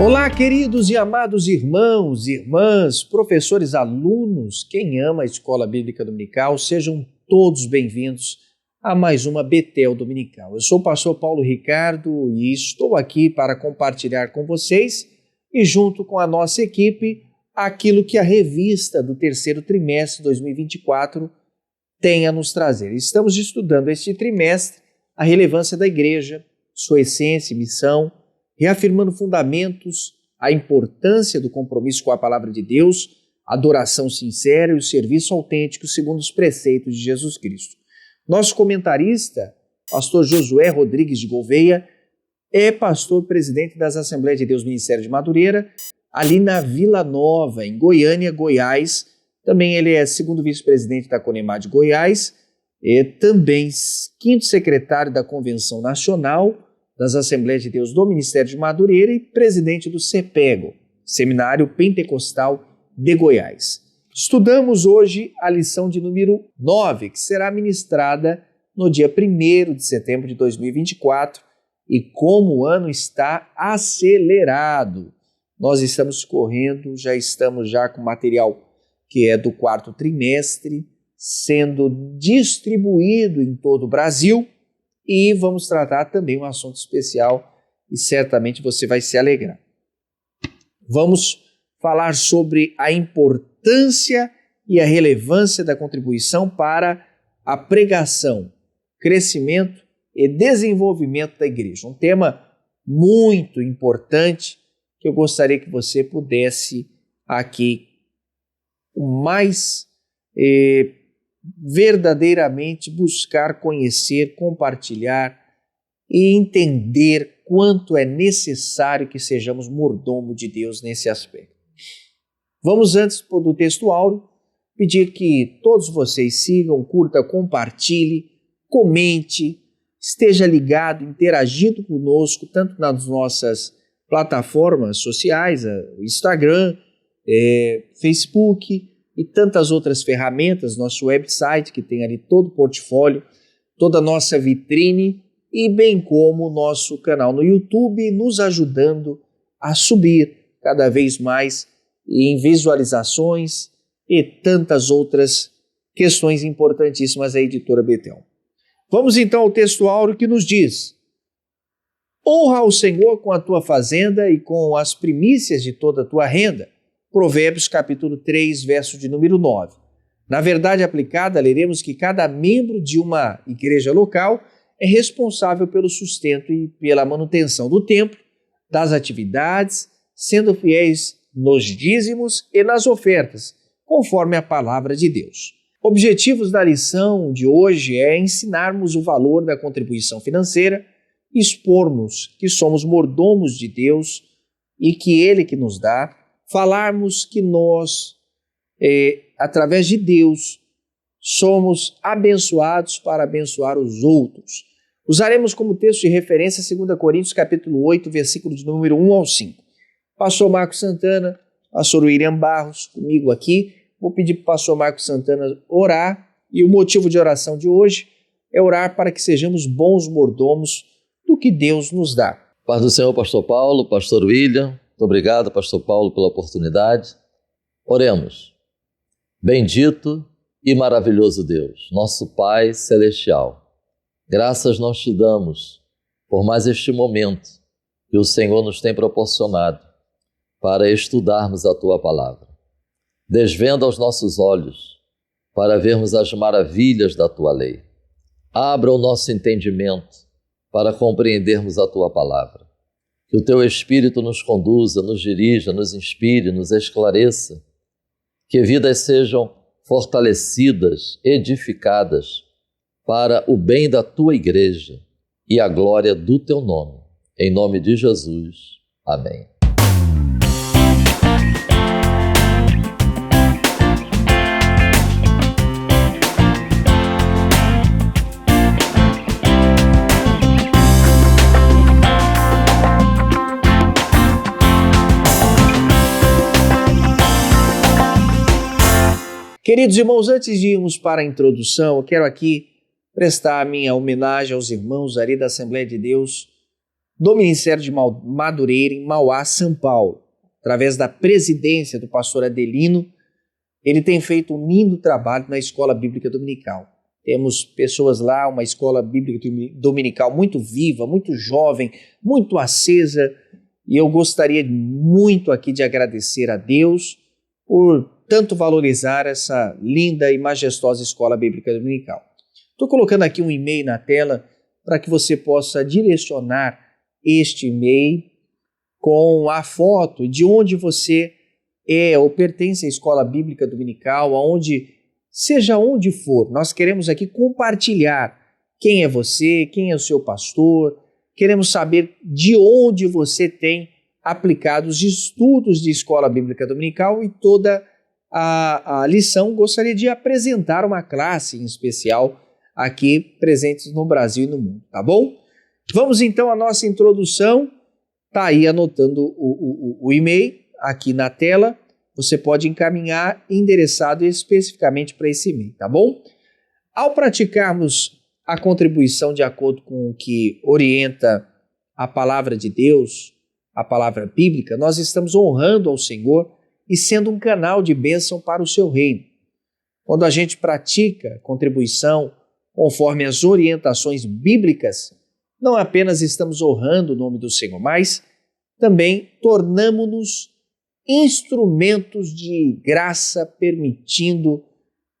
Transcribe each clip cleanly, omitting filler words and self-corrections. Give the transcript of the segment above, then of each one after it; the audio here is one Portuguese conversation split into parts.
Olá, queridos e amados irmãos, irmãs, professores, alunos, quem ama a Escola Bíblica Dominical, sejam todos bem-vindos a mais uma Betel Dominical. Eu sou o pastor Paulo Ricardo e estou aqui para compartilhar com vocês e junto com a nossa equipe aquilo que a revista do terceiro trimestre de 2024 tem a nos trazer. Estamos estudando este trimestre a relevância da igreja, sua essência e missão, reafirmando fundamentos, a importância do compromisso com a palavra de Deus, a adoração sincera e o serviço autêntico segundo os preceitos de Jesus Cristo. Nosso comentarista, pastor Josué Rodrigues de Gouveia, é pastor presidente das Assembleias de Deus Ministério de Madureira, ali na Vila Nova, em Goiânia, Goiás. Também ele é segundo vice-presidente da Conemar de Goiás, e também quinto secretário da Convenção Nacional das Assembleias de Deus do Ministério de Madureira e presidente do CEPEGO, Seminário Pentecostal de Goiás. Estudamos hoje a lição de número 9, que será ministrada no dia 1º de setembro de 2024, e como o ano está acelerado, nós estamos correndo, já estamos com material que é do quarto trimestre, sendo distribuído em todo o Brasil, e vamos tratar também um assunto especial e certamente você vai se alegrar. Vamos falar sobre a importância e a relevância da contribuição para a pregação, crescimento e desenvolvimento da igreja. Um tema muito importante que eu gostaria que você pudesse aqui mais verdadeiramente buscar, conhecer, compartilhar e entender quanto é necessário que sejamos mordomo de Deus nesse aspecto. Vamos, antes do texto áureo, pedir que todos vocês sigam, curta, compartilhe, comente, esteja ligado, interagindo conosco, tanto nas nossas plataformas sociais, Instagram, Facebook e tantas outras ferramentas, nosso website que tem ali todo o portfólio, toda a nossa vitrine e bem como o nosso canal no YouTube, nos ajudando a subir cada vez mais em visualizações e tantas outras questões importantíssimas da editora Betel. Vamos então ao texto áureo que nos diz: honra ao Senhor com a tua fazenda e com as primícias de toda a tua renda. Provérbios capítulo 3, verso de número 9. Na verdade aplicada, leremos que cada membro de uma igreja local é responsável pelo sustento e pela manutenção do templo, das atividades, sendo fiéis nos dízimos e nas ofertas, conforme a palavra de Deus. Objetivos da lição de hoje é ensinarmos o valor da contribuição financeira, expormos que somos mordomos de Deus e que Ele que nos dá, falarmos que nós, através de Deus, somos abençoados para abençoar os outros. Usaremos como texto de referência 2 Coríntios capítulo 8, versículo de número 1 ao 5. Pastor Marcos Santana, pastor William Barros, comigo aqui. Vou pedir para o pastor Marcos Santana orar, e o motivo de oração de hoje é orar para que sejamos bons mordomos do que Deus nos dá. Paz do Senhor, pastor Paulo, pastor William. Muito obrigado, pastor Paulo, pela oportunidade. Oremos. Bendito e maravilhoso Deus, nosso Pai celestial, graças nós te damos por mais este momento que o Senhor nos tem proporcionado para estudarmos a tua palavra. Desvenda os nossos olhos para vermos as maravilhas da tua lei. Abra o nosso entendimento para compreendermos a tua palavra. Que o teu Espírito nos conduza, nos dirija, nos inspire, nos esclareça. Que vidas sejam fortalecidas, edificadas para o bem da tua igreja e a glória do teu nome. Em nome de Jesus. Amém. Queridos irmãos, antes de irmos para a introdução, eu quero aqui prestar a minha homenagem aos irmãos ali da Assembleia de Deus do Ministério de Madureira, em Mauá, São Paulo. Através da presidência do pastor Adelino, ele tem feito um lindo trabalho na Escola Bíblica Dominical. Temos pessoas lá, uma Escola Bíblica Dominical muito viva, muito jovem, muito acesa, e eu gostaria muito aqui de agradecer a Deus por tanto valorizar essa linda e majestosa Escola Bíblica Dominical. Estou colocando aqui um e-mail na tela para que você possa direcionar este e-mail com a foto de onde você é ou pertence à Escola Bíblica Dominical, seja onde for. Nós queremos aqui compartilhar quem é você, quem é o seu pastor, queremos saber de onde você tem aplicado os estudos de Escola Bíblica Dominical, e toda a lição gostaria de apresentar uma classe em especial aqui presentes no Brasil e no mundo, tá bom? Vamos então à nossa introdução. Tá aí anotando o e-mail aqui na tela, você pode encaminhar endereçado especificamente para esse e-mail, tá bom? Ao praticarmos a contribuição de acordo com o que orienta a palavra de Deus, a palavra bíblica, nós estamos honrando ao Senhor e sendo um canal de bênção para o seu reino. Quando a gente pratica contribuição conforme as orientações bíblicas, não apenas estamos honrando o nome do Senhor, mas também tornamo-nos instrumentos de graça, permitindo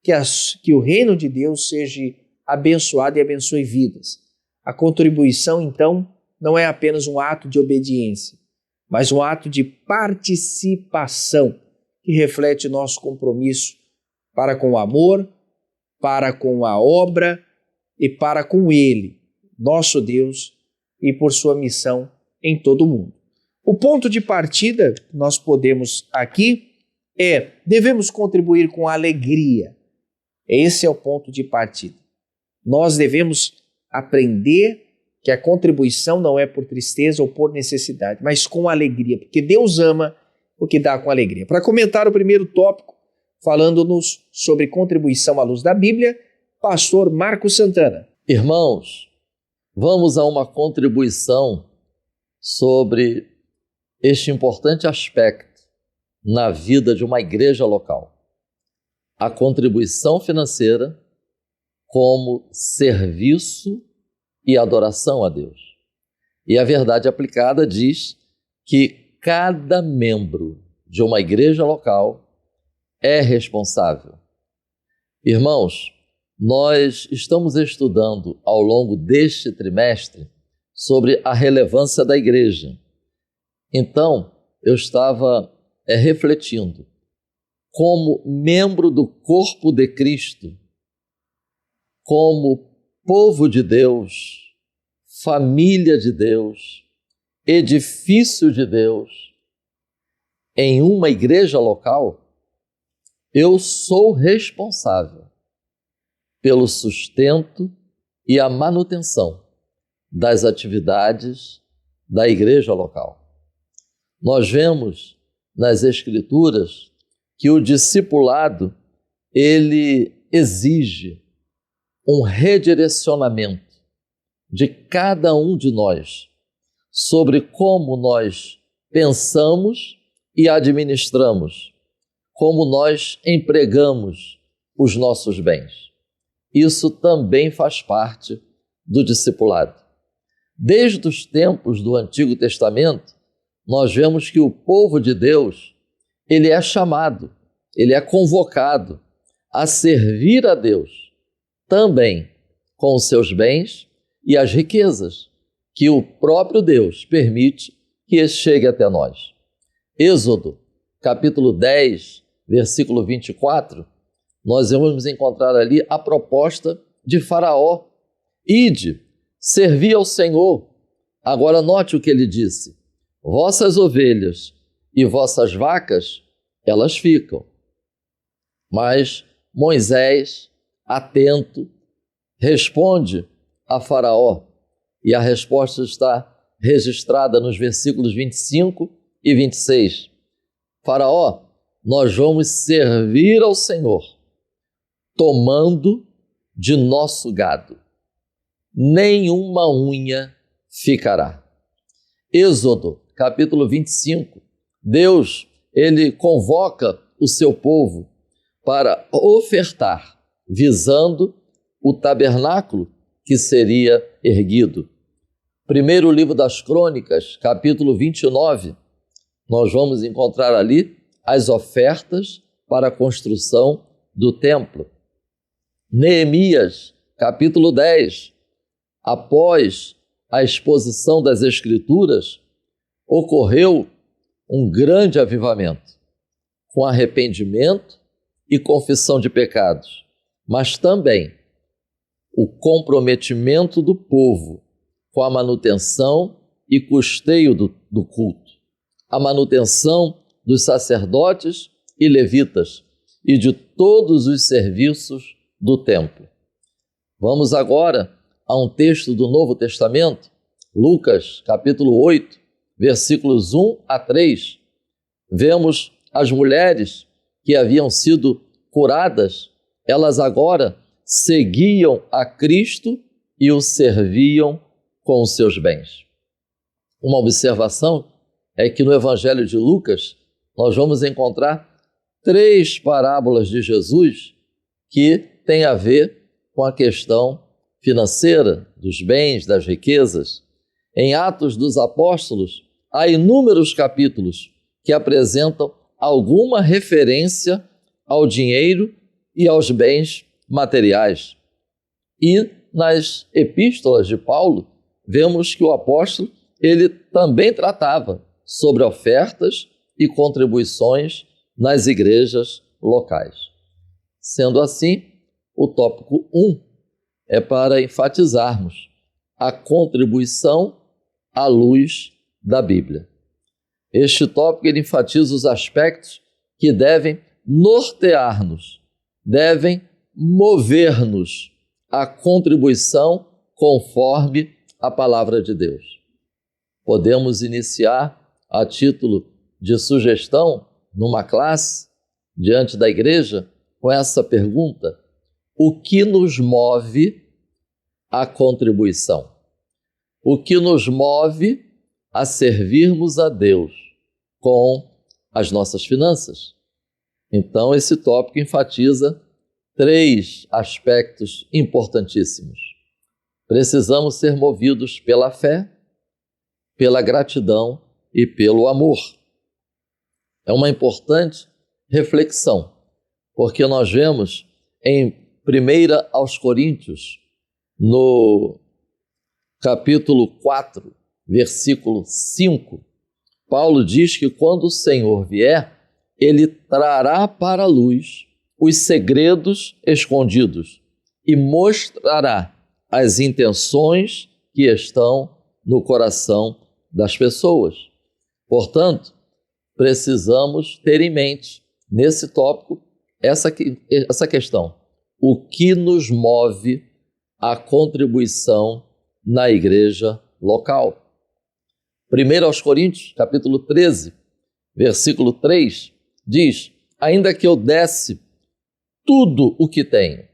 que o reino de Deus seja abençoado e abençoe vidas. A contribuição, então, não é apenas um ato de obediência, mas um ato de participação que reflete nosso compromisso para com o amor, para com a obra e para com Ele, nosso Deus, e por sua missão em todo o mundo. O ponto de partida que nós podemos aqui devemos contribuir com alegria. Esse é o ponto de partida. Nós devemos aprender que a contribuição não é por tristeza ou por necessidade, mas com alegria, porque Deus ama o que dá com alegria. Para comentar o primeiro tópico, falando-nos sobre contribuição à luz da Bíblia, pastor Marcos Santana. Irmãos, vamos a uma contribuição sobre este importante aspecto na vida de uma igreja local. A contribuição financeira como serviço e adoração a Deus. E a verdade aplicada diz que cada membro de uma igreja local é responsável. Irmãos, nós estamos estudando ao longo deste trimestre sobre a relevância da igreja. Então, eu estava refletindo como membro do corpo de Cristo, como povo de Deus, família de Deus, edifício de Deus, em uma igreja local, eu sou responsável pelo sustento e a manutenção das atividades da igreja local. Nós vemos nas Escrituras que o discipulado, ele exige um redirecionamento de cada um de nós sobre como nós pensamos e administramos, como nós empregamos os nossos bens. Isso também faz parte do discipulado. Desde os tempos do Antigo Testamento, nós vemos que o povo de Deus, ele é chamado, ele é convocado a servir a Deus, também com os seus bens e as riquezas que o próprio Deus permite que chegue até nós. Êxodo, capítulo 10, versículo 24, nós vamos encontrar ali a proposta de Faraó. Ide, servi ao Senhor. Agora note o que ele disse. Vossas ovelhas e vossas vacas, elas ficam. Mas Moisés, atento, responde a Faraó. E a resposta está registrada nos versículos 25 e 26. Faraó, nós vamos servir ao Senhor, tomando de nosso gado. Nenhuma unha ficará. Êxodo, capítulo 25, Deus, ele convoca o seu povo para ofertar, visando o tabernáculo que seria erguido. Primeiro livro das Crônicas, capítulo 29, nós vamos encontrar ali as ofertas para a construção do templo. Neemias, capítulo 10, após a exposição das Escrituras, ocorreu um grande avivamento, com arrependimento e confissão de pecados, mas também o comprometimento do povo com a manutenção e custeio do culto, a manutenção dos sacerdotes e levitas e de todos os serviços do templo. Vamos agora a um texto do Novo Testamento, Lucas, capítulo 8, versículos 1 a 3. Vemos as mulheres que haviam sido curadas, elas agora seguiam a Cristo e o serviam com os seus bens. Uma observação é que no Evangelho de Lucas nós vamos encontrar 3 parábolas de Jesus que têm a ver com a questão financeira, dos bens, das riquezas. Em Atos dos Apóstolos, há inúmeros capítulos que apresentam alguma referência ao dinheiro e aos bens materiais. E nas epístolas de Paulo, vemos que o apóstolo ele também tratava sobre ofertas e contribuições nas igrejas locais. Sendo assim, o tópico 1 é para enfatizarmos a contribuição à luz da Bíblia. Este tópico ele enfatiza os aspectos que devem nortear-nos, devem mover-nos à contribuição conforme a palavra de Deus. Podemos iniciar a título de sugestão numa classe diante da igreja com essa pergunta: o que nos move à contribuição? O que nos move a servirmos a Deus com as nossas finanças? Então, esse tópico enfatiza 3 aspectos importantíssimos. Precisamos ser movidos pela fé, pela gratidão e pelo amor. É uma importante reflexão, porque nós vemos em 1 aos Coríntios, no capítulo 4, versículo 5, Paulo diz que quando o Senhor vier, ele trará para a luz os segredos escondidos e mostrará as intenções que estão no coração das pessoas. Portanto, precisamos ter em mente, nesse tópico, essa questão: o que nos move à contribuição na igreja local. 1 aos Coríntios, capítulo 13, versículo 3, diz: ainda que eu desse tudo o que tenho,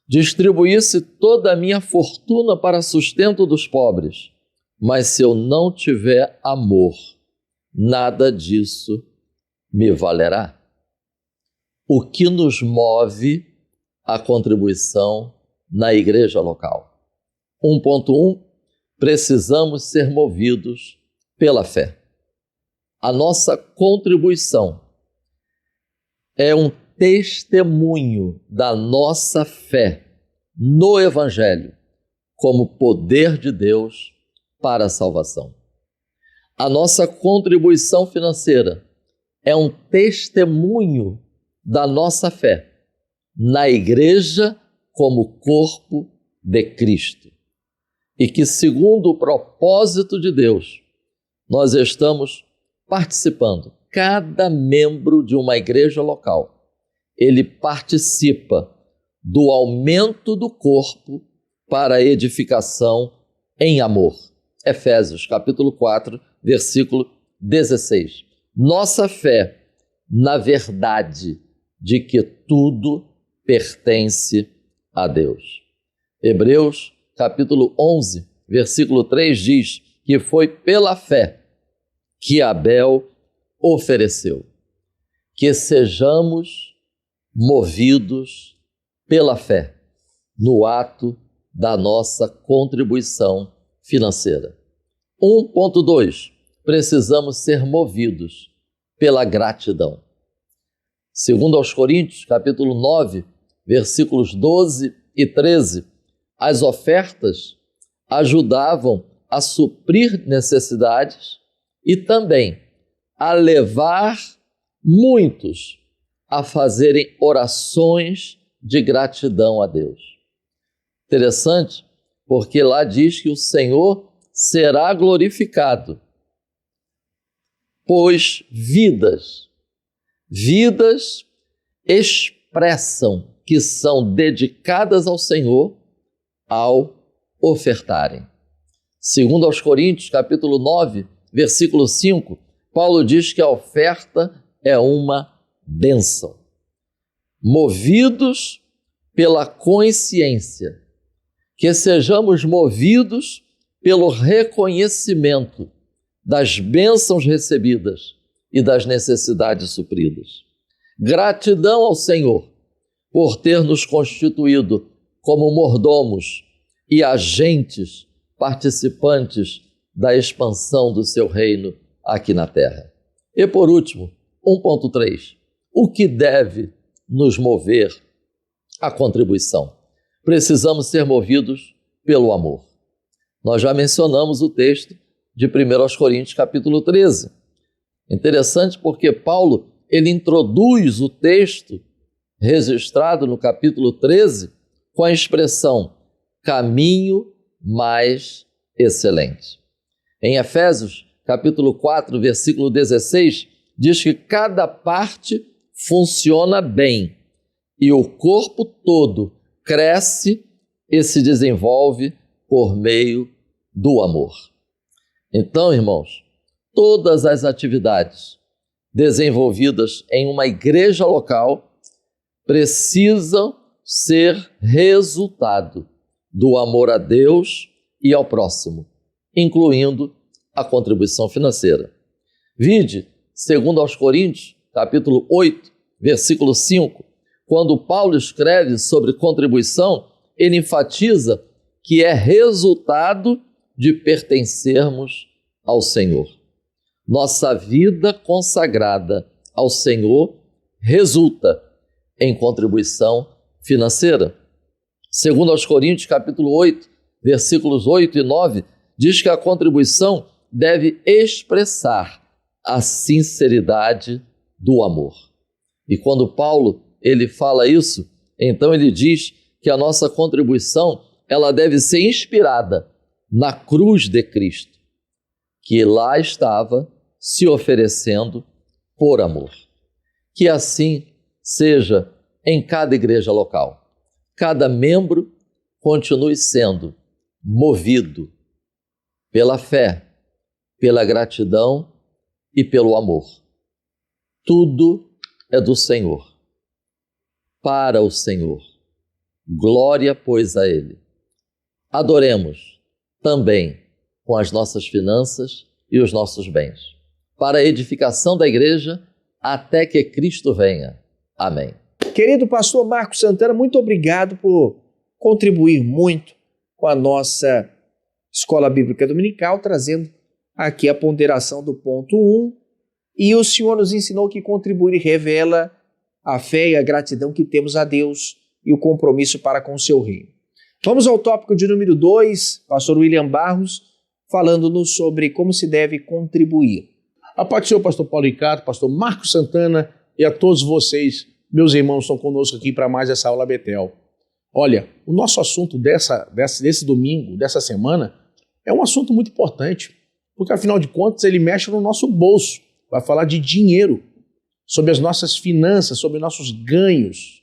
distribuísse toda a minha fortuna para sustento dos pobres, mas se eu não tiver amor, nada disso me valerá. O que nos move à contribuição na igreja local? 1.1, precisamos ser movidos pela fé. A nossa contribuição é um testemunho da nossa fé no Evangelho como poder de Deus para a salvação. A nossa contribuição financeira é um testemunho da nossa fé na igreja como corpo de Cristo. E que, segundo o propósito de Deus, nós estamos participando. Cada membro de uma igreja local, ele participa do aumento do corpo para a edificação em amor. Efésios, capítulo 4, versículo 16. Nossa fé na verdade de que tudo pertence a Deus. Hebreus, capítulo 11, versículo 3 diz: que foi pela fé que Abel ofereceu. Que sejamos movidos pela fé no ato da nossa contribuição financeira. 1.2. Precisamos ser movidos pela gratidão. Segundo aos Coríntios, capítulo 9, versículos 12 e 13, as ofertas ajudavam a suprir necessidades e também a levar muitos a fazerem orações de gratidão a Deus. Interessante, porque lá diz que o Senhor será glorificado, pois vidas expressam que são dedicadas ao Senhor ao ofertarem. Segundo aos Coríntios, capítulo 9, versículo 5, Paulo diz que a oferta é uma bênção. Movidos pela consciência, que sejamos movidos pelo reconhecimento das bênçãos recebidas e das necessidades supridas. Gratidão ao Senhor por ter nos constituído como mordomos e agentes participantes da expansão do seu reino aqui na terra. E por último, 1.3. O que deve nos mover à contribuição? Precisamos ser movidos pelo amor. Nós já mencionamos o texto de 1 Coríntios, capítulo 13. Interessante porque Paulo, ele introduz o texto registrado no capítulo 13 com a expressão caminho mais excelente. Em Efésios, capítulo 4, versículo 16, diz que cada parte funciona bem e o corpo todo cresce e se desenvolve por meio do amor. Então, irmãos, todas as atividades desenvolvidas em uma igreja local precisam ser resultado do amor a Deus e ao próximo, incluindo a contribuição financeira. Vide, segundo aos Coríntios, capítulo 8, versículo 5, quando Paulo escreve sobre contribuição, ele enfatiza que é resultado de pertencermos ao Senhor. Nossa vida consagrada ao Senhor resulta em contribuição financeira. Segundo aos Coríntios, capítulo 8, versículos 8 e 9, diz que a contribuição deve expressar a sinceridade do amor. E quando Paulo ele fala isso, então ele diz que a nossa contribuição ela deve ser inspirada na cruz de Cristo, que lá estava se oferecendo por amor. Que assim seja em cada igreja local. Cada membro continue sendo movido pela fé, pela gratidão e pelo amor. Tudo é do Senhor, para o Senhor. Glória, pois, a Ele. Adoremos também com as nossas finanças e os nossos bens, para a edificação da igreja até que Cristo venha. Amém. Querido pastor Marcos Santana, muito obrigado por contribuir muito com a nossa Escola Bíblica Dominical, trazendo aqui a ponderação do ponto 1. E o Senhor nos ensinou que contribuir revela a fé e a gratidão que temos a Deus e o compromisso para com o seu reino. Vamos ao tópico de número 2, pastor William Barros, falando-nos sobre como se deve contribuir. A paz do Senhor, pastor Paulo Ricardo, pastor Marcos Santana e a todos vocês, meus irmãos, estão conosco aqui para mais essa aula Betel. Olha, o nosso assunto desse domingo, dessa semana, é um assunto muito importante, porque afinal de contas ele mexe no nosso bolso, vai falar de dinheiro, sobre as nossas finanças, sobre nossos ganhos.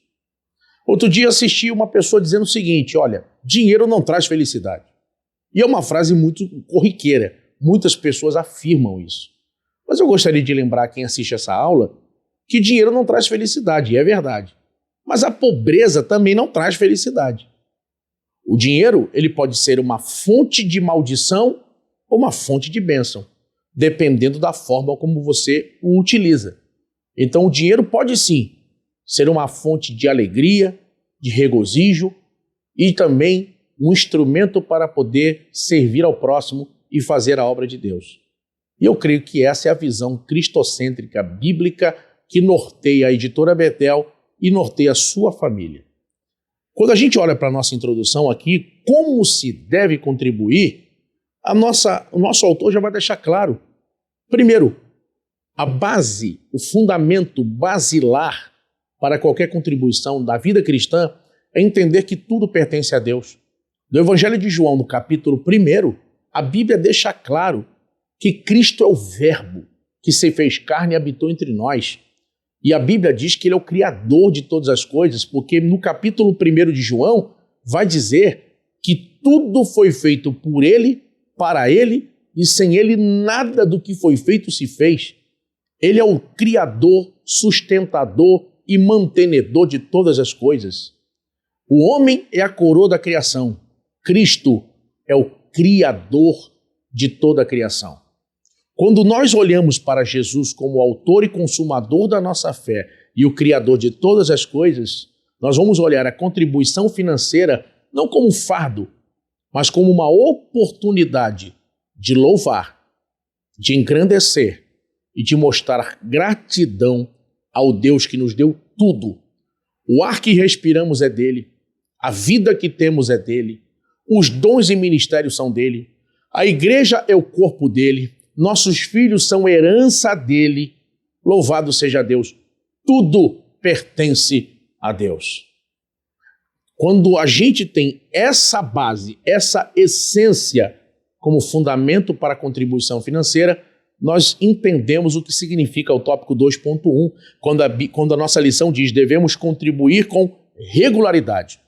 Outro dia assisti uma pessoa dizendo o seguinte, olha, dinheiro não traz felicidade. E é uma frase muito corriqueira, muitas pessoas afirmam isso. Mas eu gostaria de lembrar quem assiste essa aula que dinheiro não traz felicidade, e é verdade. Mas a pobreza também não traz felicidade. O dinheiro ele pode ser uma fonte de maldição ou uma fonte de bênção, dependendo da forma como você o utiliza. Então o dinheiro pode sim ser uma fonte de alegria, de regozijo e também um instrumento para poder servir ao próximo e fazer a obra de Deus. E eu creio que essa é a visão cristocêntrica bíblica que norteia a editora Betel e norteia a sua família. Quando a gente olha para a nossa introdução aqui, como se deve contribuir, o nosso autor já vai deixar claro. Primeiro, a base, o fundamento basilar para qualquer contribuição da vida cristã é entender que tudo pertence a Deus. No Evangelho de João, no capítulo 1, a Bíblia deixa claro que Cristo é o Verbo que se fez carne e habitou entre nós. E a Bíblia diz que Ele é o Criador de todas as coisas, porque no capítulo 1 de João vai dizer que tudo foi feito por Ele, para Ele, e sem Ele nada do que foi feito se fez. Ele é o Criador, sustentador e mantenedor de todas as coisas. O homem é a coroa da criação. Cristo é o Criador de toda a criação. Quando nós olhamos para Jesus como autor e consumador da nossa fé e o Criador de todas as coisas, nós vamos olhar a contribuição financeira não como um fardo, mas como uma oportunidade de louvar, de engrandecer e de mostrar gratidão ao Deus que nos deu tudo. O ar que respiramos é dele, a vida que temos é dele, os dons e ministérios são dele, a igreja é o corpo dele, nossos filhos são herança dele, louvado seja Deus. Tudo pertence a Deus. Quando a gente tem essa base, essa essência como fundamento para a contribuição financeira, nós entendemos o que significa o tópico 2.1, quando a nossa lição diz devemos contribuir com regularidade.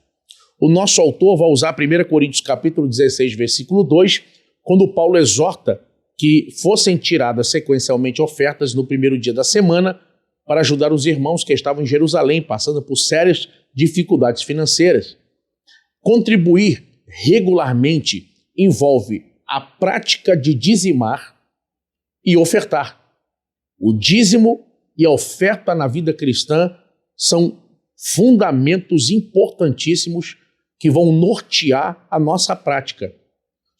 O nosso autor vai usar 1 Coríntios capítulo 16, versículo 2, quando Paulo exorta que fossem tiradas sequencialmente ofertas no primeiro dia da semana para ajudar os irmãos que estavam em Jerusalém, passando por sérias dificuldades financeiras. Contribuir regularmente envolve a prática de dizimar e ofertar. O dízimo e a oferta na vida cristã são fundamentos importantíssimos que vão nortear a nossa prática.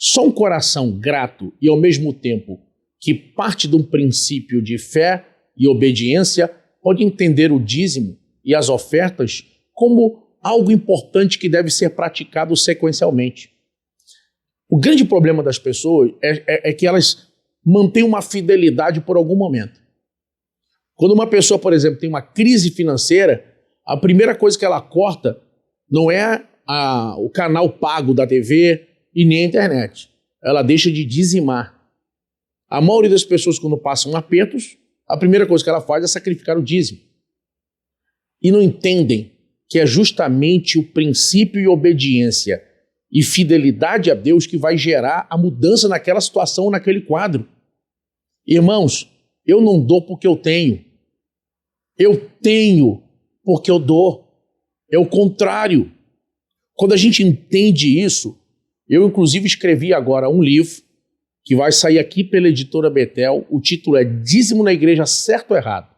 Só um coração grato e, ao mesmo tempo, que parte de um princípio de fé e obediência, pode entender o dízimo e as ofertas como algo importante que deve ser praticado sequencialmente. O grande problema das pessoas é que elas mantêm uma fidelidade por algum momento. Quando uma pessoa, por exemplo, tem uma crise financeira, a primeira coisa que ela corta não é o canal pago da TV e nem a internet. Ela deixa de dizimar. A maioria das pessoas, quando passam apertos, a primeira coisa que ela faz é sacrificar o dízimo. E não entendem que é justamente o princípio e obediência e fidelidade a Deus que vai gerar a mudança naquela situação, naquele quadro. Irmãos, eu não dou porque eu tenho. Eu tenho porque eu dou. É o contrário. Quando a gente entende isso, eu inclusive escrevi agora um livro que vai sair aqui pela editora Betel. O título é Dízimo na Igreja, Certo ou Errado?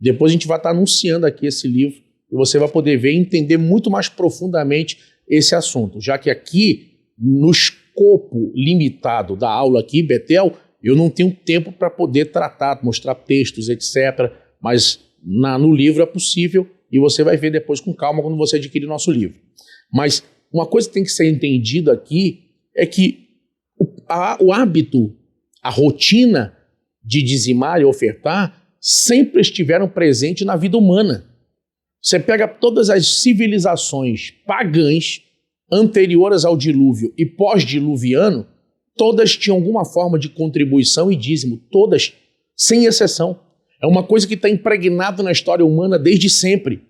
Depois a gente vai estar anunciando aqui esse livro e você vai poder ver e entender muito mais profundamente esse assunto, já que aqui, no escopo limitado da aula aqui, Betel, eu não tenho tempo para poder tratar, mostrar textos, etc. Mas no livro é possível e você vai ver depois com calma quando você adquirir o nosso livro. Mas uma coisa que tem que ser entendida aqui é que o hábito, a rotina de dizimar e ofertar sempre estiveram presentes na vida humana. Você pega todas as civilizações pagãs anteriores ao dilúvio e pós-diluviano, todas tinham alguma forma de contribuição e dízimo, todas, sem exceção. É uma coisa que está impregnada na história humana desde sempre.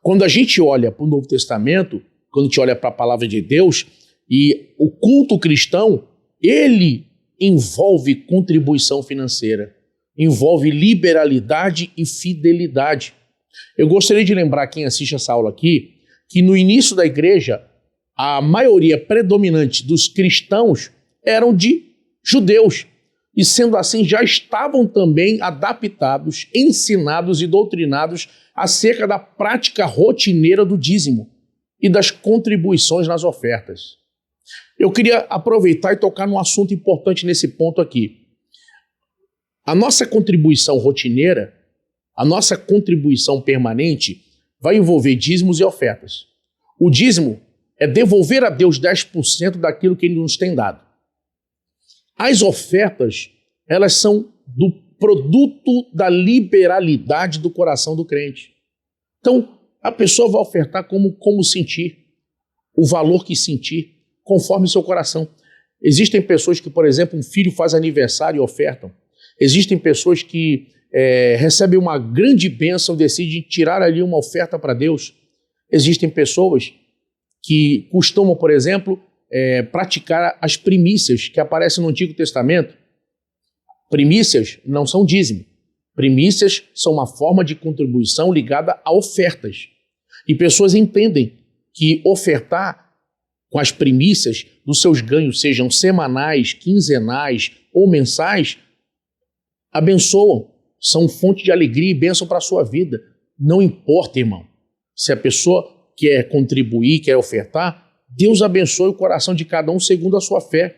Quando a gente olha para o Novo Testamento, quando a gente olha para a palavra de Deus, e o culto cristão, ele envolve contribuição financeira, envolve liberalidade e fidelidade. Eu gostaria de lembrar quem assiste essa aula aqui, que no início da igreja, a maioria predominante dos cristãos eram de judeus. E sendo assim, já estavam também adaptados, ensinados e doutrinados acerca da prática rotineira do dízimo e das contribuições nas ofertas. Eu queria aproveitar e tocar num assunto importante nesse ponto aqui. A nossa contribuição rotineira, a nossa contribuição permanente, vai envolver dízimos e ofertas. O dízimo é devolver a Deus 10% daquilo que Ele nos tem dado. As ofertas, elas são do produto da liberalidade do coração do crente. Então, a pessoa vai ofertar como sentir, o valor que sentir, conforme seu coração. Existem pessoas que, por exemplo, um filho faz aniversário e ofertam. Existem pessoas que recebem uma grande bênção e decidem tirar ali uma oferta para Deus. Existem pessoas que costumam, por exemplo, praticar as primícias que aparecem no Antigo Testamento. Primícias não são dízimo. Primícias são uma forma de contribuição ligada a ofertas. E pessoas entendem que ofertar com as primícias dos seus ganhos, sejam semanais, quinzenais ou mensais, abençoam, são fonte de alegria e bênção para a sua vida. Não importa, irmão, se a pessoa quer contribuir, quer ofertar, Deus abençoe o coração de cada um segundo a sua fé.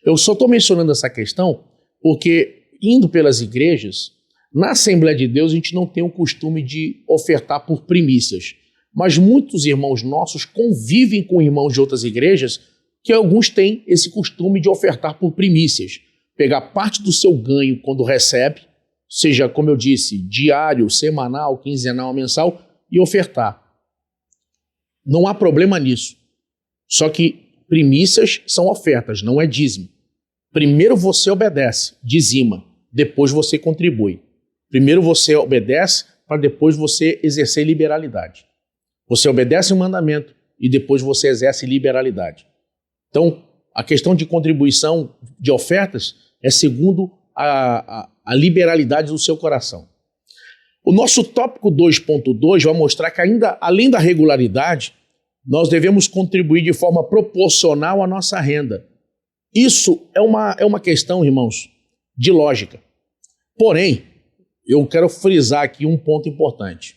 Eu só estou mencionando essa questão porque, indo pelas igrejas, na Assembleia de Deus a gente não tem o costume de ofertar por primícias, mas muitos irmãos nossos convivem com irmãos de outras igrejas que alguns têm esse costume de ofertar por primícias, pegar parte do seu ganho quando recebe, seja, como eu disse, diário, semanal, quinzenal, mensal, e ofertar. Não há problema nisso. Só que primícias são ofertas, não é dízimo. Primeiro você obedece, dizima, depois você contribui. Primeiro você obedece para depois você exercer liberalidade. Você obedece o mandamento e depois você exerce liberalidade. Então, a questão de contribuição de ofertas é segundo a liberalidade do seu coração. O nosso tópico 2.2 vai mostrar que ainda, além da regularidade, nós devemos contribuir de forma proporcional à nossa renda. Isso é uma questão, irmãos, de lógica. Porém, eu quero frisar aqui um ponto importante.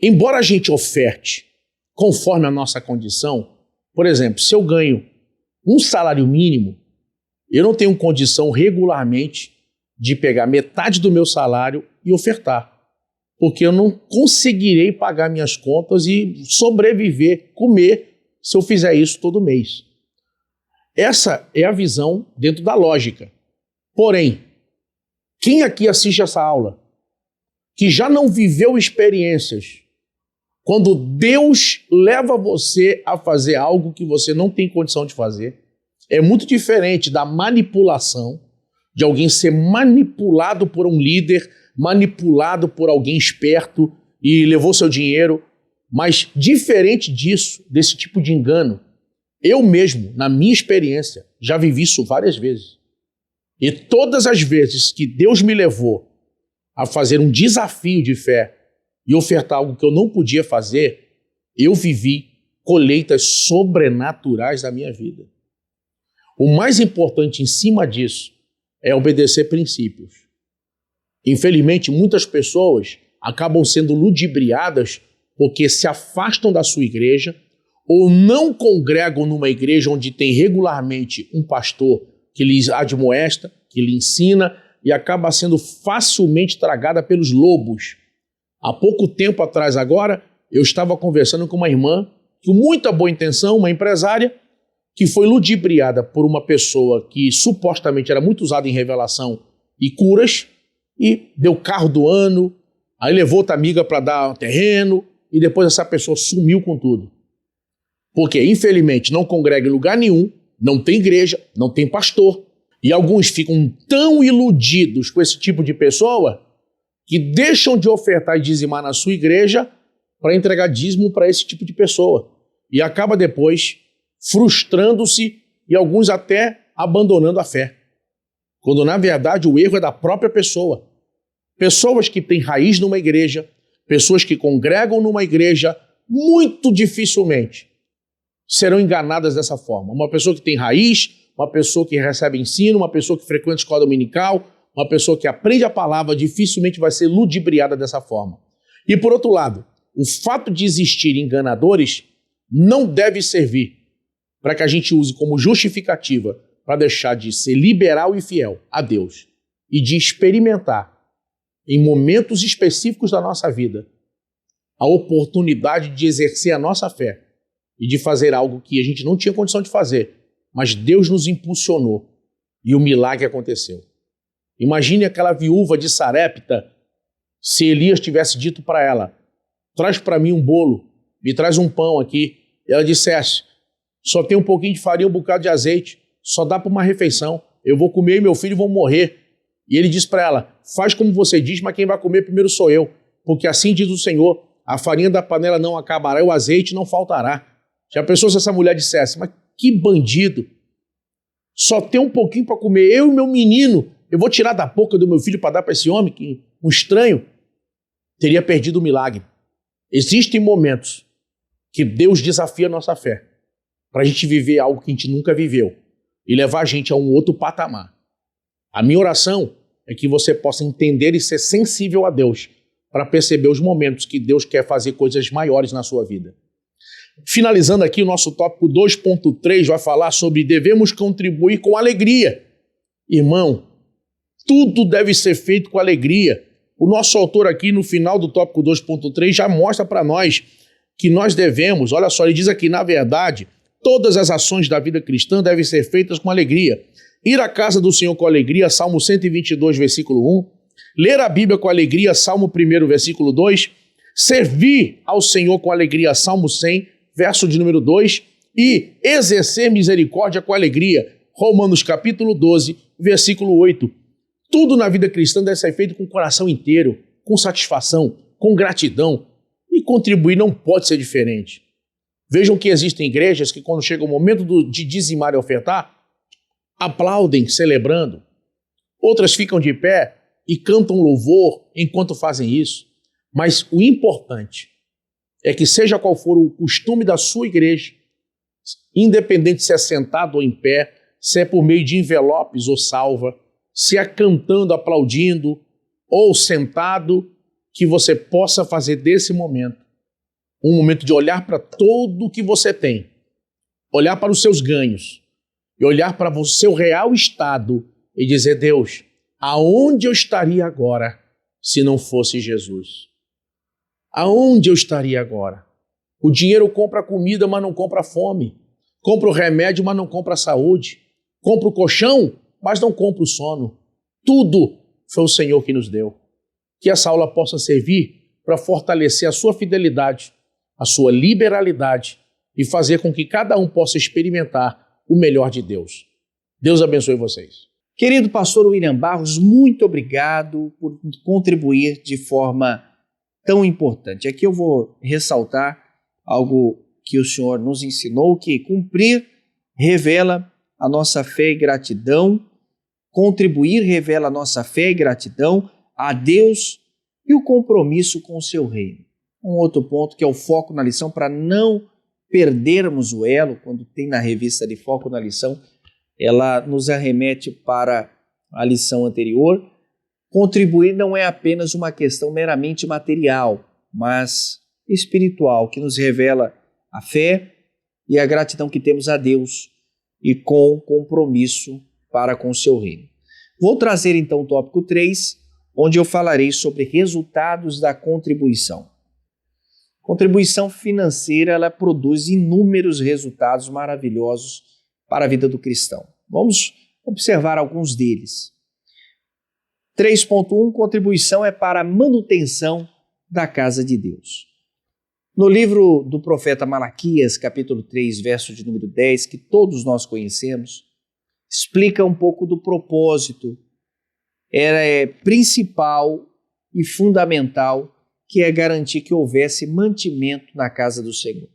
Embora a gente oferte conforme a nossa condição, por exemplo, se eu ganho um salário mínimo, eu não tenho condição regularmente de pegar metade do meu salário e ofertar, porque eu não conseguirei pagar minhas contas e sobreviver, comer, se eu fizer isso todo mês. Essa é a visão dentro da lógica. Porém, quem aqui assiste essa aula, que já não viveu experiências, quando Deus leva você a fazer algo que você não tem condição de fazer, é muito diferente da manipulação, de alguém ser manipulado por um líder, manipulado por alguém esperto e levou seu dinheiro, mas diferente disso, desse tipo de engano, eu mesmo, na minha experiência, já vivi isso várias vezes. E todas as vezes que Deus me levou a fazer um desafio de fé e ofertar algo que eu não podia fazer, eu vivi colheitas sobrenaturais da minha vida. O mais importante em cima disso é obedecer princípios. Infelizmente, muitas pessoas acabam sendo ludibriadas porque se afastam da sua igreja ou não congregam numa igreja onde tem regularmente um pastor que lhes admoesta, que lhe ensina e acaba sendo facilmente tragada pelos lobos. Há pouco tempo atrás agora, eu estava conversando com uma irmã com muita boa intenção, uma empresária, que foi ludibriada por uma pessoa que supostamente era muito usada em revelação e curas, e deu carro do ano, aí levou outra amiga para dar um terreno, e depois essa pessoa sumiu com tudo. Porque, infelizmente, não congrega em lugar nenhum, não tem igreja, não tem pastor, e alguns ficam tão iludidos com esse tipo de pessoa que deixam de ofertar e dizimar na sua igreja para entregar dízimo para esse tipo de pessoa. E acaba depois frustrando-se e alguns até abandonando a fé. Quando, na verdade, o erro é da própria pessoa. Pessoas que têm raiz numa igreja, pessoas que congregam numa igreja, muito dificilmente serão enganadas dessa forma. Uma pessoa que tem raiz, uma pessoa que recebe ensino, uma pessoa que frequenta a escola dominical, uma pessoa que aprende a palavra, dificilmente vai ser ludibriada dessa forma. E por outro lado, o fato de existir enganadores não deve servir para que a gente use como justificativa para deixar de ser liberal e fiel a Deus e de experimentar em momentos específicos da nossa vida a oportunidade de exercer a nossa fé e de fazer algo que a gente não tinha condição de fazer, mas Deus nos impulsionou e o milagre aconteceu. Imagine aquela viúva de Sarepta se Elias tivesse dito para ela: traz para mim um bolo, me traz um pão aqui. E ela dissesse: só tem um pouquinho de farinha, um bocado de azeite, só dá para uma refeição, eu vou comer e meu filho vão morrer. E ele diz para ela: faz como você diz, mas quem vai comer primeiro sou eu, porque assim diz o Senhor, a farinha da panela não acabará e o azeite não faltará. Já pensou se essa mulher dissesse: mas que bandido, só tem um pouquinho para comer, eu e meu menino, eu vou tirar da boca do meu filho para dar para esse homem, um estranho? Teria perdido o milagre. Existem momentos que Deus desafia a nossa fé para a gente viver algo que a gente nunca viveu e levar a gente a um outro patamar. A minha oração é que você possa entender e ser sensível a Deus para perceber os momentos que Deus quer fazer coisas maiores na sua vida. Finalizando aqui, o nosso tópico 2.3 vai falar sobre devemos contribuir com alegria. Irmão, tudo deve ser feito com alegria. O nosso autor aqui no final do tópico 2.3 já mostra para nós que nós devemos, olha só, ele diz aqui: na verdade, todas as ações da vida cristã devem ser feitas com alegria. Ir à casa do Senhor com alegria, Salmo 122, versículo 1. Ler a Bíblia com alegria, Salmo 1, versículo 2. Servir ao Senhor com alegria, Salmo 100, verso de número 2. E exercer misericórdia com alegria, Romanos capítulo 12, versículo 8. Tudo na vida cristã deve ser feito com o coração inteiro, com satisfação, com gratidão. E contribuir não pode ser diferente. Vejam que existem igrejas que, quando chega o momento de dizimar e ofertar, aplaudem celebrando. Outras ficam de pé e cantam louvor enquanto fazem isso. Mas o importante é que, seja qual for o costume da sua igreja, independente se é sentado ou em pé, se é por meio de envelopes ou salva, se é cantando, aplaudindo ou sentado, que você possa fazer desse momento um momento de olhar para tudo o que você tem, olhar para os seus ganhos e olhar para o seu real estado e dizer: Deus, aonde eu estaria agora se não fosse Jesus? Aonde eu estaria agora? O dinheiro compra comida, mas não compra fome. Compra o remédio, mas não compra a saúde. Compra o colchão, mas não compra o sono. Tudo foi o Senhor que nos deu. Que essa aula possa servir para fortalecer a sua fidelidade, a sua liberalidade e fazer com que cada um possa experimentar o melhor de Deus. Deus abençoe vocês. Querido pastor William Barros, muito obrigado por contribuir de forma tão importante. Aqui eu vou ressaltar algo que o senhor nos ensinou, que cumprir revela a nossa fé e gratidão, contribuir revela a nossa fé e gratidão a Deus e o compromisso com o seu reino. Um outro ponto que é o foco na lição, para não perdermos o elo, quando tem na revista de foco na lição, ela nos arremete para a lição anterior. Contribuir não é apenas uma questão meramente material, mas espiritual, que nos revela a fé e a gratidão que temos a Deus e com compromisso para com o seu reino. Vou trazer então o tópico 3, onde eu falarei sobre resultados da contribuição. Contribuição financeira, ela produz inúmeros resultados maravilhosos para a vida do cristão. Vamos observar alguns deles. 3.1, contribuição é para a manutenção da casa de Deus. No livro do profeta Malaquias, capítulo 3, verso de número 10, que todos nós conhecemos, explica um pouco do propósito principal e fundamental, que é garantir que houvesse mantimento na casa do Senhor.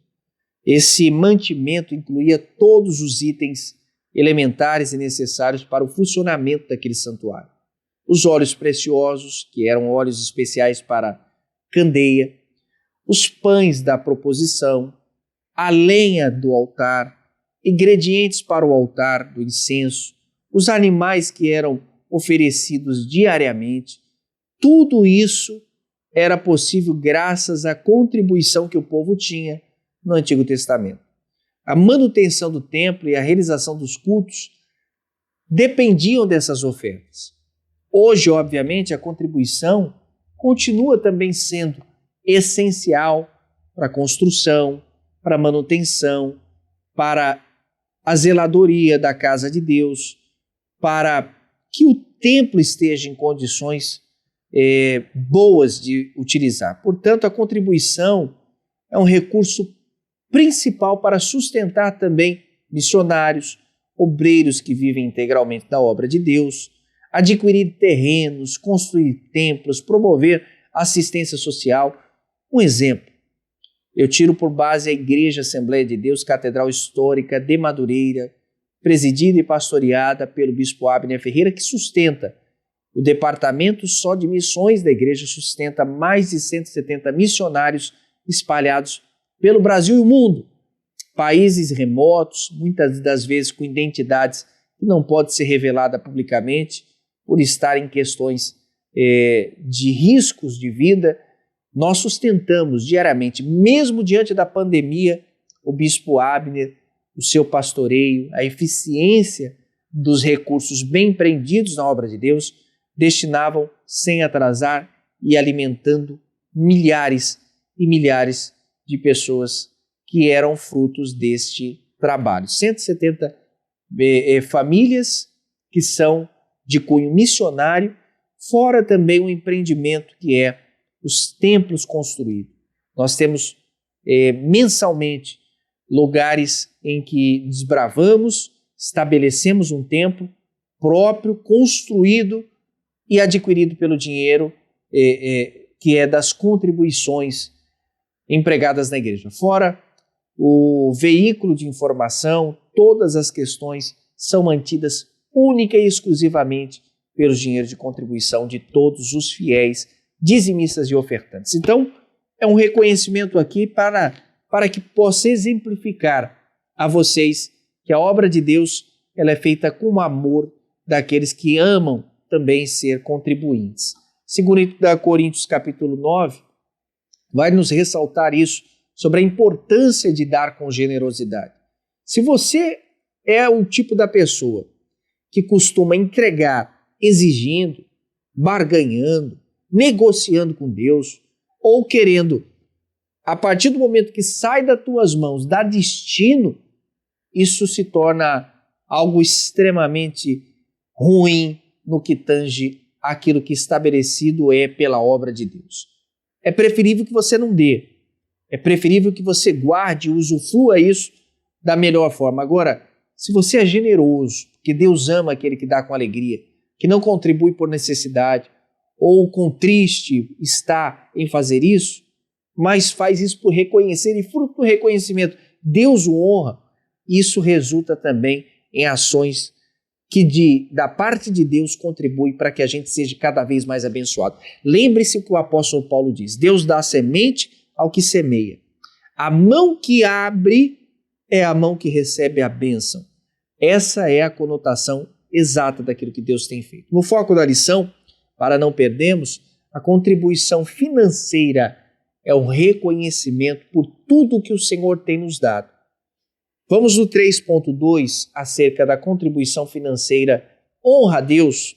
Esse mantimento incluía todos os itens elementares e necessários para o funcionamento daquele santuário. Os óleos preciosos, que eram óleos especiais para candeia, os pães da proposição, a lenha do altar, ingredientes para o altar do incenso, os animais que eram oferecidos diariamente, tudo isso era possível graças à contribuição que o povo tinha no Antigo Testamento. A manutenção do templo e a realização dos cultos dependiam dessas ofertas. Hoje, obviamente, a contribuição continua também sendo essencial para a construção, para a manutenção, para a zeladoria da casa de Deus, para que o templo esteja em condições boas de utilizar. Portanto, a contribuição é um recurso principal para sustentar também missionários, obreiros que vivem integralmente da obra de Deus, adquirir terrenos, construir templos, promover assistência social. Um exemplo, eu tiro por base a Igreja Assembleia de Deus, Catedral Histórica de Madureira, presidida e pastoreada pelo bispo Abner Ferreira, que sustenta o departamento só de missões da igreja, sustenta mais de 170 missionários espalhados pelo Brasil e o mundo, países remotos, muitas das vezes com identidades que não podem ser reveladas publicamente por estar em questões de riscos de vida. Nós sustentamos diariamente, mesmo diante da pandemia, o bispo Abner, o seu pastoreio, a eficiência dos recursos bem empreendidos na obra de Deus, destinavam sem atrasar e alimentando milhares e milhares de pessoas que eram frutos deste trabalho. 170 famílias que são de cunho missionário, fora também um empreendimento que é os templos construídos. Nós temos mensalmente lugares em que desbravamos, estabelecemos um templo próprio, construído e adquirido pelo dinheiro que é das contribuições empregadas na igreja. Fora o veículo de informação, todas as questões são mantidas única e exclusivamente pelos dinheiros de contribuição de todos os fiéis, dizimistas e ofertantes. Então, é um reconhecimento aqui para que possa exemplificar a vocês que a obra de Deus ela é feita com amor daqueles que amam também ser contribuintes. 2 Coríntios capítulo 9 vai nos ressaltar isso, sobre a importância de dar com generosidade. Se você é o tipo da pessoa que costuma entregar exigindo, barganhando, negociando com Deus, ou querendo, a partir do momento que sai das tuas mãos, dar destino, isso se torna algo extremamente ruim no que tange aquilo que estabelecido é pela obra de Deus. É preferível que você não dê, é preferível que você guarde e usufrua isso da melhor forma. Agora, se você é generoso, porque Deus ama aquele que dá com alegria, que não contribui por necessidade, ou com triste está em fazer isso, mas faz isso por reconhecer, e fruto do reconhecimento, Deus o honra, isso resulta também em ações que da parte de Deus contribui para que a gente seja cada vez mais abençoado. Lembre-se o que o apóstolo Paulo diz, Deus dá semente ao que semeia. A mão que abre é a mão que recebe a bênção. Essa é a conotação exata daquilo que Deus tem feito. No foco da lição, para não perdermos, a contribuição financeira é o reconhecimento por tudo que o Senhor tem nos dado. Vamos no 3.2, acerca da contribuição financeira, honra a Deus.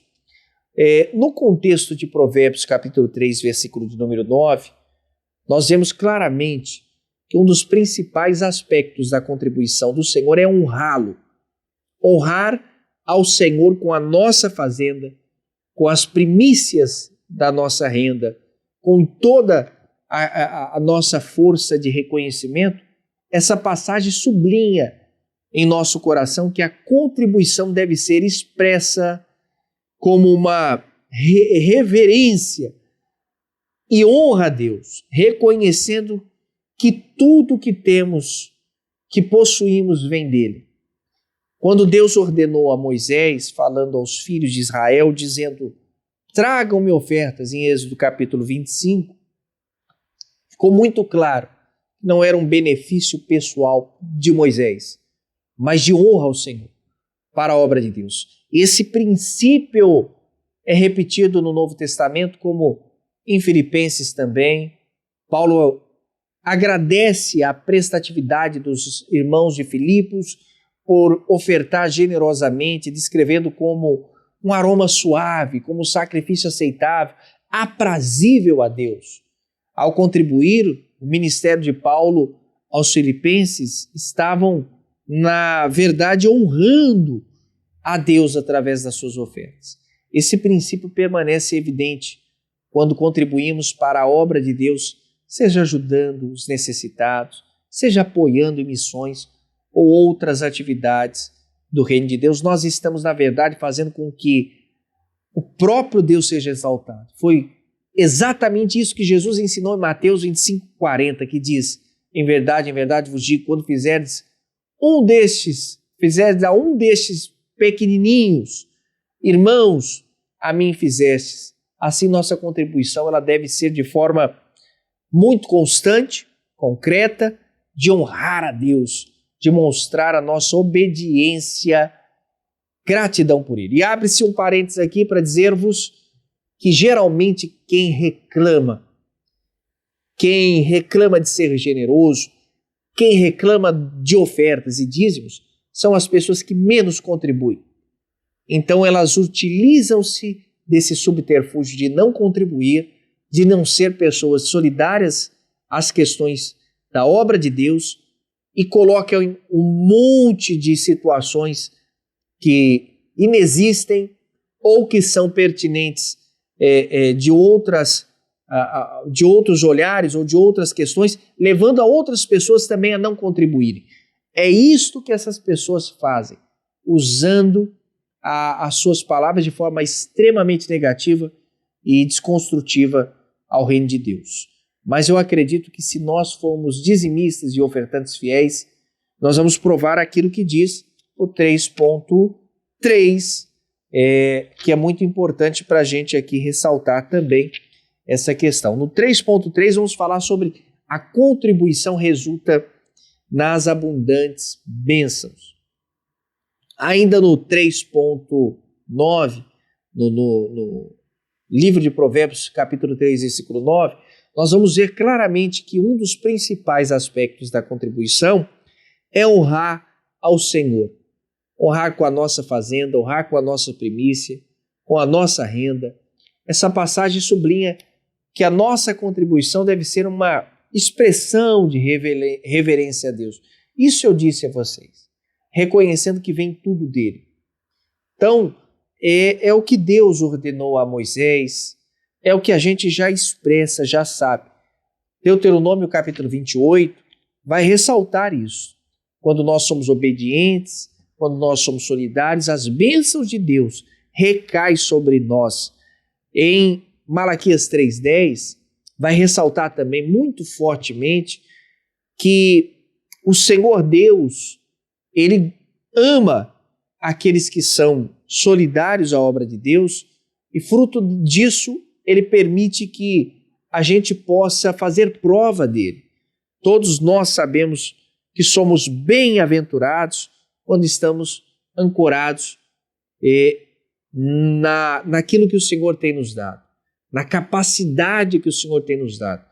No contexto de Provérbios, capítulo 3, versículo de número 9, nós vemos claramente que um dos principais aspectos da contribuição do Senhor é honrá-lo. Honrar ao Senhor com a nossa fazenda, com as primícias da nossa renda, com toda a nossa força de reconhecimento. Essa passagem sublinha em nosso coração que a contribuição deve ser expressa como uma reverência e honra a Deus, reconhecendo que tudo que temos, que possuímos, vem dele. Quando Deus ordenou a Moisés, falando aos filhos de Israel, dizendo, tragam-me ofertas, em Êxodo capítulo 25, ficou muito claro, não era um benefício pessoal de Moisés, mas de honra ao Senhor, para a obra de Deus. Esse princípio é repetido no Novo Testamento, como em Filipenses também. Paulo agradece a prestatividade dos irmãos de Filipos por ofertar generosamente, descrevendo como um aroma suave, como um sacrifício aceitável, aprazível a Deus. Ao contribuir, o ministério de Paulo aos filipenses estavam, na verdade, honrando a Deus através das suas ofertas. Esse princípio permanece evidente quando contribuímos para a obra de Deus, seja ajudando os necessitados, seja apoiando em missões ou outras atividades do reino de Deus. Nós estamos, na verdade, fazendo com que o próprio Deus seja exaltado. Foi exatamente isso que Jesus ensinou em Mateus 25:40, que diz: em verdade vos digo, quando fizerdes a um destes pequenininhos, irmãos, a mim fizestes. Assim, nossa contribuição ela deve ser de forma muito constante, concreta, de honrar a Deus, de mostrar a nossa obediência, gratidão por Ele. E abre-se um parênteses aqui para dizer-vos que geralmente quem reclama de ser generoso, quem reclama de ofertas e dízimos, são as pessoas que menos contribuem. Então elas utilizam-se desse subterfúgio de não contribuir, de não ser pessoas solidárias às questões da obra de Deus e colocam um monte de situações que inexistem ou que são pertinentes de outros olhares ou de outras questões, levando a outras pessoas também a não contribuírem. É isto que essas pessoas fazem, usando as suas palavras de forma extremamente negativa e desconstrutiva ao reino de Deus. Mas eu acredito que se nós formos dizimistas e ofertantes fiéis, nós vamos provar aquilo que diz o 3.3, que é muito importante para a gente aqui ressaltar também essa questão. No 3.3 vamos falar sobre a contribuição resulta nas abundantes bênçãos. Ainda no 3.9, no livro de Provérbios, capítulo 3, versículo 9, nós vamos ver claramente que um dos principais aspectos da contribuição é honrar ao Senhor. Honrar com a nossa fazenda, honrar com a nossa primícia, com a nossa renda. Essa passagem sublinha que a nossa contribuição deve ser uma expressão de reverência a Deus. Isso eu disse a vocês, reconhecendo que vem tudo dele. Então, é o que Deus ordenou a Moisés, é o que a gente já expressa, já sabe. Deuteronômio capítulo 28 vai ressaltar isso. Quando nós somos obedientes, quando nós somos solidários, as bênçãos de Deus recaem sobre nós. Em Malaquias 3:10, vai ressaltar também muito fortemente que o Senhor Deus, Ele ama aqueles que são solidários à obra de Deus e fruto disso Ele permite que a gente possa fazer prova dele. Todos nós sabemos que somos bem-aventurados quando estamos ancorados naquilo que o Senhor tem nos dado, na capacidade que o Senhor tem nos dado.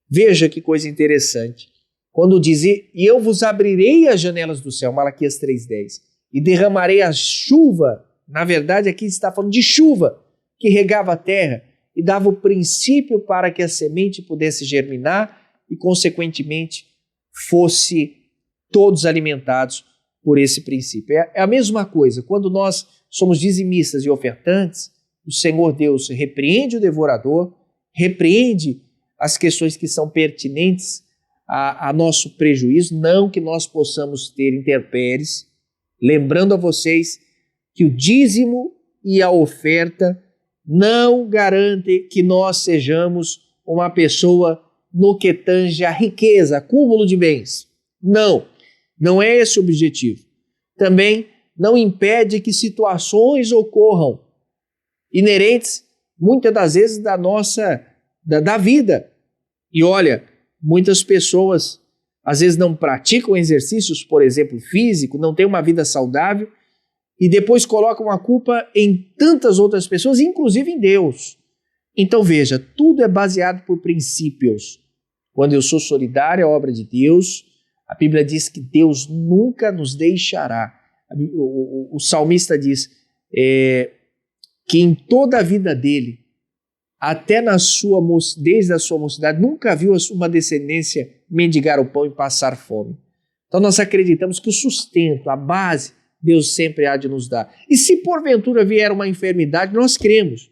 Veja que coisa interessante. Quando diz, e eu vos abrirei as janelas do céu, Malaquias 3:10, e derramarei a chuva, na verdade aqui está falando de chuva, que regava a terra e dava o princípio para que a semente pudesse germinar e, consequentemente, fosse todos alimentados por esse princípio. É a mesma coisa, quando nós somos dizimistas e ofertantes, o Senhor Deus repreende o devorador, repreende as questões que são pertinentes a nosso prejuízo, não que nós possamos ter intempéries, lembrando a vocês que o dízimo e a oferta não garante que nós sejamos uma pessoa no que tange a riqueza, acúmulo de bens. Não é esse o objetivo. Também não impede que situações ocorram inerentes, muitas das vezes, da vida. E olha, muitas pessoas às vezes não praticam exercícios, por exemplo, físico, não têm uma vida saudável e depois colocam a culpa em tantas outras pessoas, inclusive em Deus. Então veja, tudo é baseado por princípios. Quando eu sou solidário à obra de Deus, a Bíblia diz que Deus nunca nos deixará. O salmista diz que em toda a vida dele, até desde a sua mocidade, nunca viu uma descendência mendigar o pão e passar fome. Então nós acreditamos que o sustento, a base, Deus sempre há de nos dar. E se porventura vier uma enfermidade, nós cremos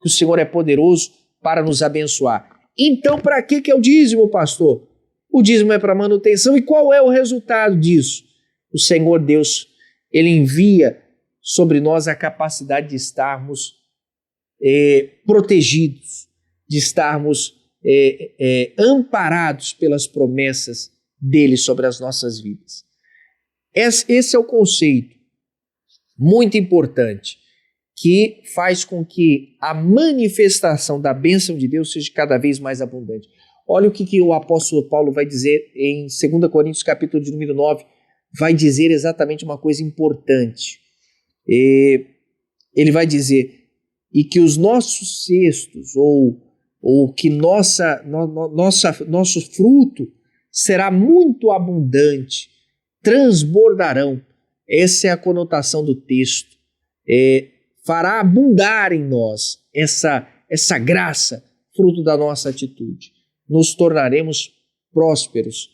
que o Senhor é poderoso para nos abençoar. Então para que é o dízimo, pastor? O dízimo é para manutenção. E qual é o resultado disso? O Senhor Deus, Ele envia sobre nós a capacidade de estarmos protegidos, de estarmos amparados pelas promessas dele sobre as nossas vidas. Esse é o conceito muito importante que faz com que a manifestação da bênção de Deus seja cada vez mais abundante. Olha o que o apóstolo Paulo vai dizer em 2 Coríntios, capítulo de número 9, vai dizer exatamente uma coisa importante. Ele vai dizer, e que os nossos cestos, ou que nosso fruto será muito abundante, transbordarão. Essa é a conotação do texto. Fará abundar em nós essa graça, fruto da nossa atitude. Nos tornaremos prósperos.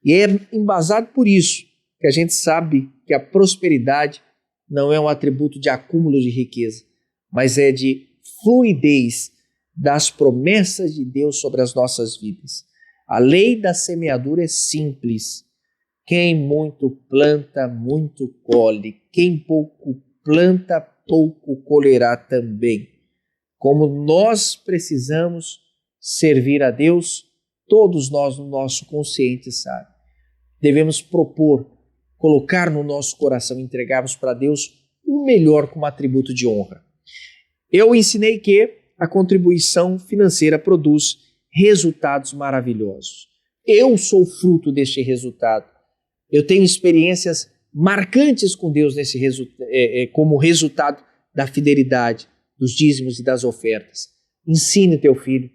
E é embasado por isso que a gente sabe que a prosperidade não é um atributo de acúmulo de riqueza, mas é de fluidez das promessas de Deus sobre as nossas vidas. A lei da semeadura é simples. Quem muito planta, muito colhe. Quem pouco planta, pouco colherá também. Como nós precisamos servir a Deus, todos nós no nosso consciente sabe. Devemos propor, colocar no nosso coração, entregarmos para Deus o melhor como atributo de honra. Eu ensinei que a contribuição financeira produz resultados maravilhosos. Eu sou fruto deste resultado. Eu tenho experiências marcantes com Deus como resultado da fidelidade, dos dízimos e das ofertas. Ensine teu filho,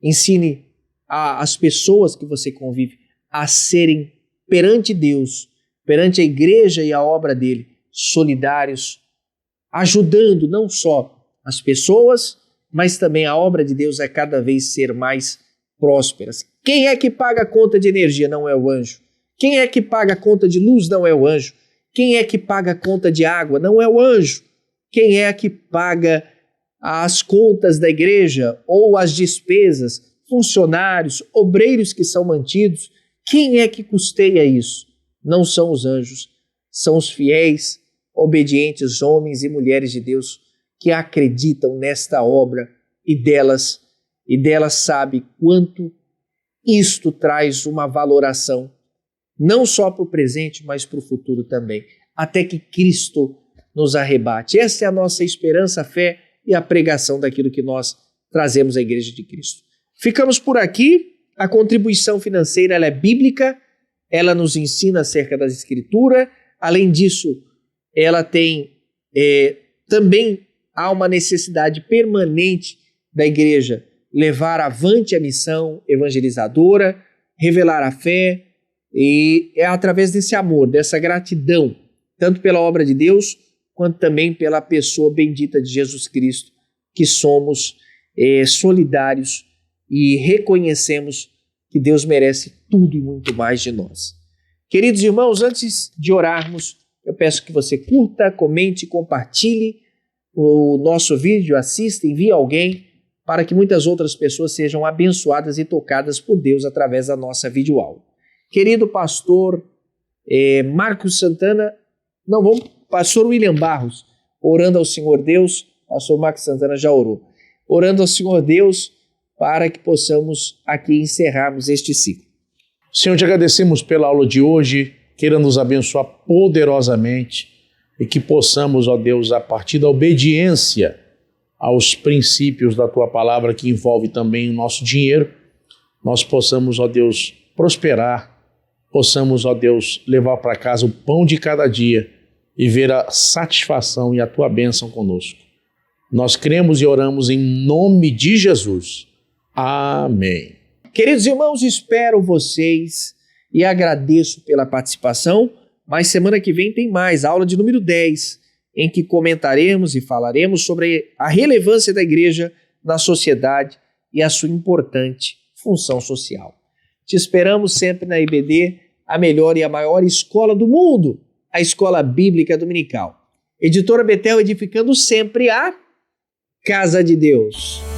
ensine as pessoas que você convive a serem perante Deus, perante a igreja e a obra dele, solidários, ajudando não só as pessoas, mas também a obra de Deus a cada vez ser mais prósperas. Quem é que paga a conta de energia? Não é o anjo. Quem é que paga a conta de luz? Não é o anjo. Quem é que paga a conta de água? Não é o anjo. Quem é que paga as contas da igreja ou as despesas, funcionários, obreiros que são mantidos? Quem é que custeia isso? Não são os anjos, são os fiéis, obedientes homens e mulheres de Deus que acreditam nesta obra e delas sabe quanto isto traz uma valoração, não só para o presente, mas para o futuro também, até que Cristo nos arrebate. Essa é a nossa esperança, a fé e a pregação daquilo que nós trazemos à Igreja de Cristo. Ficamos por aqui. A contribuição financeira ela é bíblica, ela nos ensina acerca da Escritura. Além disso, ela tem também há uma necessidade permanente da igreja levar avante a missão evangelizadora, revelar a fé, e é através desse amor, dessa gratidão, tanto pela obra de Deus, quanto também pela pessoa bendita de Jesus Cristo, que somos solidários e reconhecemos que Deus merece tudo e muito mais de nós. Queridos irmãos, antes de orarmos, eu peço que você curta, comente, compartilhe o nosso vídeo, assista, envie alguém para que muitas outras pessoas sejam abençoadas e tocadas por Deus através da nossa videoaula. Querido pastor Marcos Santana, pastor William Barros, orando ao Senhor Deus, pastor Marcos Santana já orou, orando ao Senhor Deus para que possamos aqui encerrarmos este ciclo. Senhor, te agradecemos pela aula de hoje, queira nos abençoar poderosamente e que possamos, ó Deus, a partir da obediência aos princípios da Tua palavra, que envolve também o nosso dinheiro, nós possamos, ó Deus, prosperar possamos, ó Deus, levar para casa o pão de cada dia e ver a satisfação e a tua bênção conosco. Nós cremos e oramos em nome de Jesus. Amém. Queridos irmãos, espero vocês e agradeço pela participação, mas semana que vem tem mais, aula de número 10, em que comentaremos e falaremos sobre a relevância da igreja na sociedade e a sua importante função social. Te esperamos sempre na IBD, a melhor e a maior escola do mundo, a Escola Bíblica Dominical. Editora Betel, edificando sempre a Casa de Deus.